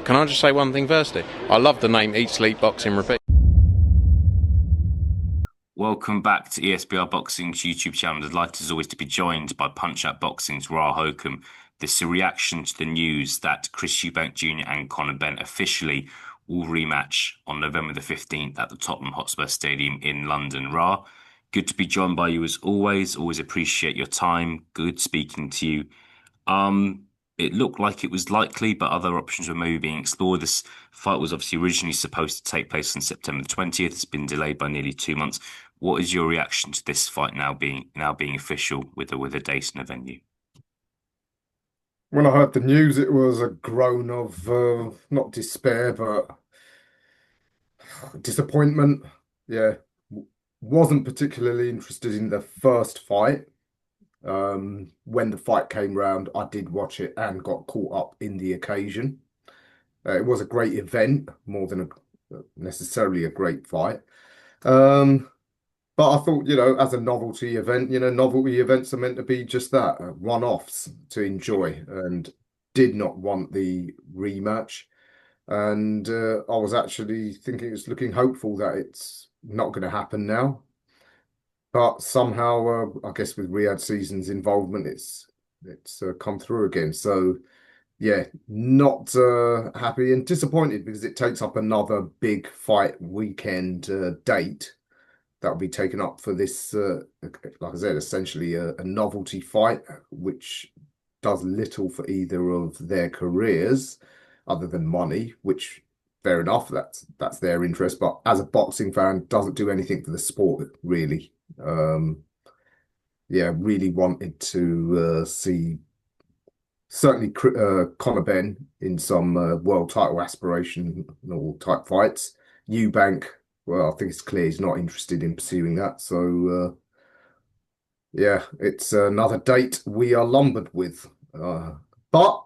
can I just say one thing firstly? I love the name Eat Sleep Boxing Repeat. Welcome back to ESBR Boxing's YouTube channel. Delighted as always to be joined by Punch Out Boxing's Ra Hokum. This is a reaction to the news that Chris Eubank Jr. and Conor Benn officially will rematch on November the 15th at the Tottenham Hotspur Stadium in London. Ra, good to be joined by you as always. Always appreciate your time. Good speaking to you. It looked like it was likely, but other options were maybe being explored. This fight was obviously originally supposed to take place on September the 20th. It's been delayed by nearly 2 months. What is your reaction to this fight now being official with a date and a venue? When I heard the news, it was a groan of not despair, but disappointment. Yeah, wasn't particularly interested in the first fight. When the fight came round, I did watch it and got caught up in the occasion. It was a great event, more than necessarily a great fight. Um, but I thought, as a novelty event, novelty events are meant to be just that, one-offs to enjoy, and did not want the rematch. And I was actually thinking it's looking hopeful that it's not going to happen now. But somehow, I guess with Riyadh season's involvement, it's come through again. So yeah, not happy and disappointed because it takes up another big fight weekend date that will be taken up for this, like I said, essentially a novelty fight, which does little for either of their careers other than money, which fair enough, that's their interest. But as a boxing fan, doesn't do anything for the sport, really. Yeah, really wanted to see certainly Conor Benn in some world title aspirational type fights. Eubank, well, I think it's clear he's not interested in pursuing that. So yeah, it's another date we are lumbered with. But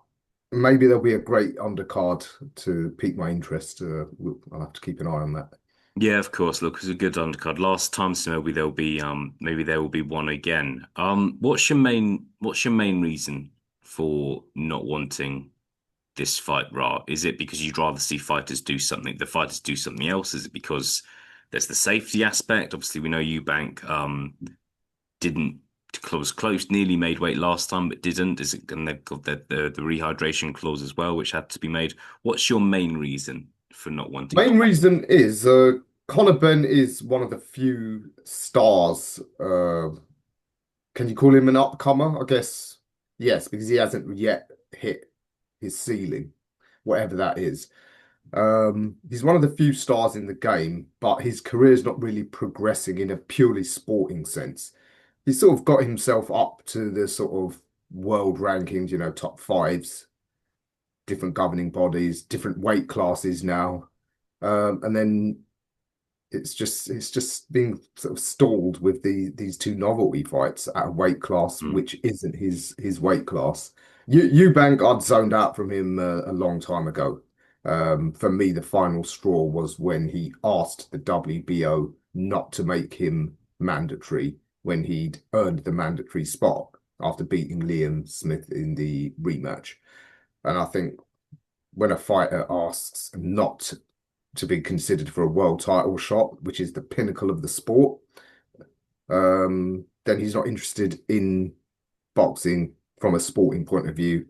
maybe there'll be a great undercard to pique my interest. I'll have to keep an eye on that. Yeah, of course. Look, it's a good undercard. Last time, so maybe there will be one again. What's your main reason for not wanting this fight, Ra? Is it because you'd rather see the fighters do something else? Is it because there's the safety aspect? Obviously, we know Eubank didn't was close, nearly made weight last time, but didn't. Is it, and they've got the rehydration clause as well, which had to be made. What's your main reason for not wanting to? Main reason is Conor Benn is one of the few stars. Can you call him an upcomer? I guess yes, because he hasn't yet hit his ceiling, whatever that is. He's one of the few stars in the game, but his career is not really progressing in a purely sporting sense. He's sort of got himself up to the sort of world rankings, top fives, different governing bodies, different weight classes now. And then it's just being sort of stalled with these two novelty fights at a weight class Mm. which isn't his weight class. Eubank, I'd zoned out from him a long time ago. For me, the final straw was when he asked the WBO not to make him mandatory when he'd earned the mandatory spot after beating Liam Smith in the rematch. And I think when a fighter asks not to be considered for a world title shot, which is the pinnacle of the sport, then he's not interested in boxing from a sporting point of view.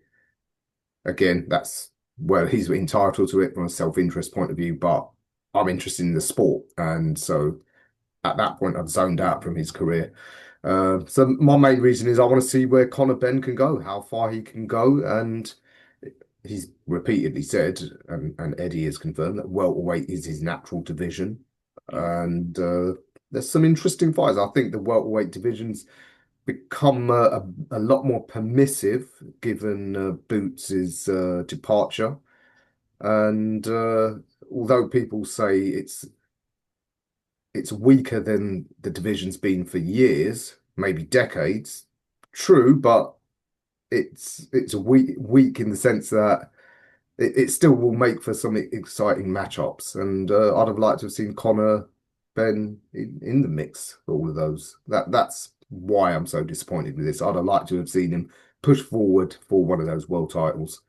Again, that's well, he's entitled to it from a self-interest point of view, but I'm interested in the sport. And so at that point, I've zoned out from his career. So my main reason is I want to see where Conor Benn can go, how far he can go. And he's repeatedly said, and Eddie has confirmed, that welterweight is his natural division. And there's some interesting fights. I think the welterweight division's become a lot more permissive given Boots' departure. And although people say it's weaker than the division's been for years, maybe decades, true, but it's weak in the sense that it still will make for some exciting matchups. And I'd have liked to have seen Conor Benn in the mix for all of those. That's why I'm so disappointed with this. I'd have liked to have seen him push forward for one of those world titles.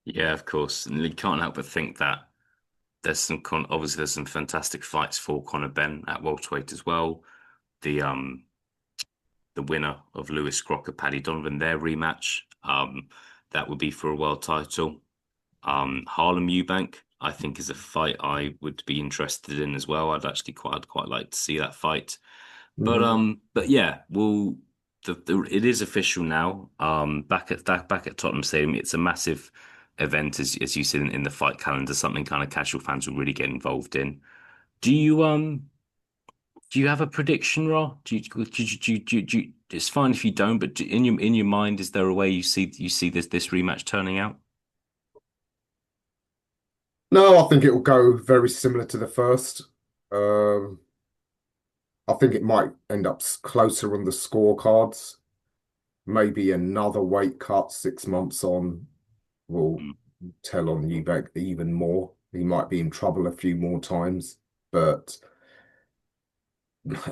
Yeah, of course. And you can't help but think that obviously there's some fantastic fights for Conor Benn at welterweight as well. The winner of Lewis Crocker, Paddy Donovan, their rematch. That would be for a world title. Harlem Eubank, I think, is a fight I would be interested in as well. I'd quite like to see that fight. Hmm. But yeah, well, it is official now. Back at Tottenham Stadium, it's a massive event as you see in the fight calendar, something kind of casual fans will really get involved in. Do you do you have a prediction, Ra? It's fine if you don't, but in your mind, is there a way you see this rematch turning out? No, I think it will go very similar to the first. Um, I think it might end up closer on the scorecards. Maybe another weight cut 6 months on will Mm. tell on Eubank even more. He might be in trouble a few more times, but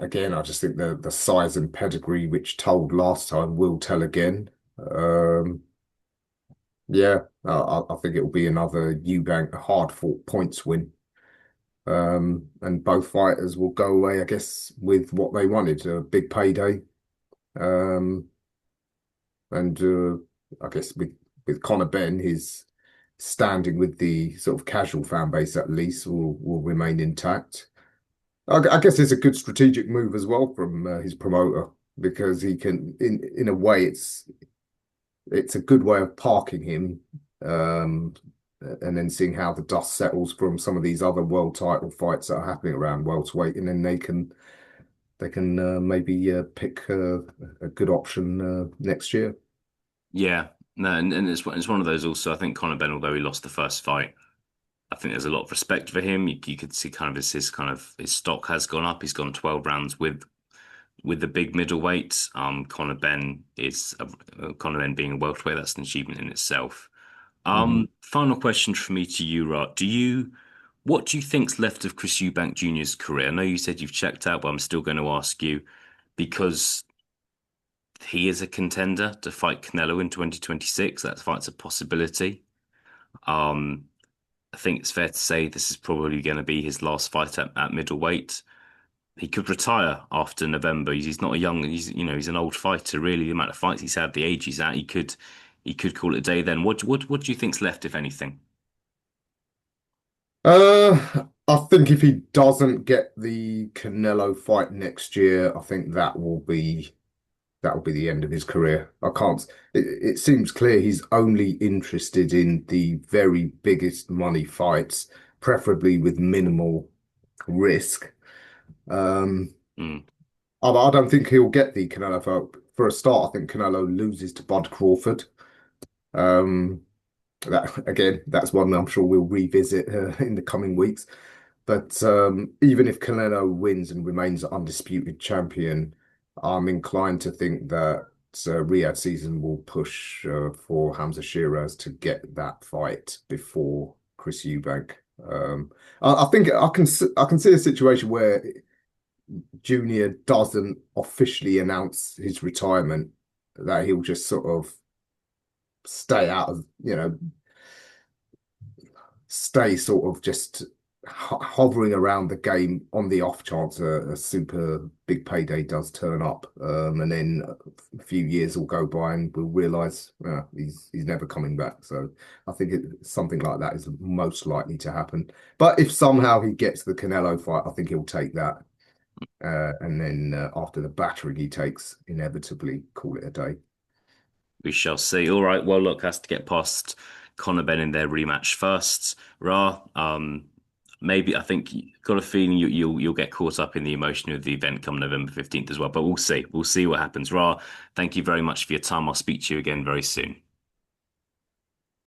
again, I just think the size and pedigree which told last time will tell again. Um, yeah, I think it will be another Eubank hard-fought points win. And both fighters will go away, I guess, with what they wanted, a big payday. Um, and I guess with Conor Benn, his standing with the sort of casual fan base at least will remain intact. I guess it's a good strategic move as well from his promoter because he can, in a way, it's a good way of parking him, um, and then seeing how the dust settles from some of these other world title fights that are happening around welterweight, and then they can maybe pick a good option next year. Yeah, no, and it's one of those also. I think Conor Benn, although he lost the first fight, I think there's a lot of respect for him. You could see kind of his stock has gone up. He's gone 12 rounds with the big middleweights. Conor Benn being a welterweight, that's an achievement in itself. Mhm. Final question for me to you, Rod. What do you think's left of Chris Eubank Jr.'s career? I know you said you've checked out, but I'm still going to ask you because he is a contender to fight Canelo in 2026. That fight's a possibility. Um, I think it's fair to say this is probably going to be his last fight at middleweight. He could retire after November. He's not a young. He's an old fighter. Really, the amount of fights he's had, the age he's at, he could call it a day. Then what do you think's left, if anything? I think if he doesn't get the Canelo fight next year, I think that will be the end of his career. I can't. It seems clear he's only interested in the very biggest money fights, preferably with minimal risk. Um, Mm, I don't think he'll get the Canelo fight. For a start, I think Canelo loses to Bud Crawford. Um, that again, that's one I'm sure we'll revisit in the coming weeks. But even if Canelo wins and remains undisputed champion, I'm inclined to think that Riyadh season will push for Hamza Shiraz to get that fight before Chris Eubank. I think I can see a situation where Junior doesn't officially announce his retirement, that he'll just sort of stay out of, stay sort of just hovering around the game on the off chance a super big payday does turn up, and then a few years will go by and we'll realise he's never coming back. So I think something like that is most likely to happen. But if somehow he gets the Canelo fight, I think he'll take that, and then after the battering he takes, inevitably call it a day. we shall see. All right. Well, look, has to get past Conor Benn in their rematch first. Ra, maybe I think got a feeling you'll get caught up in the emotion of the event come November 15th as well. But we'll see. We'll see what happens. Ra, thank you very much for your time. I'll speak to you again very soon.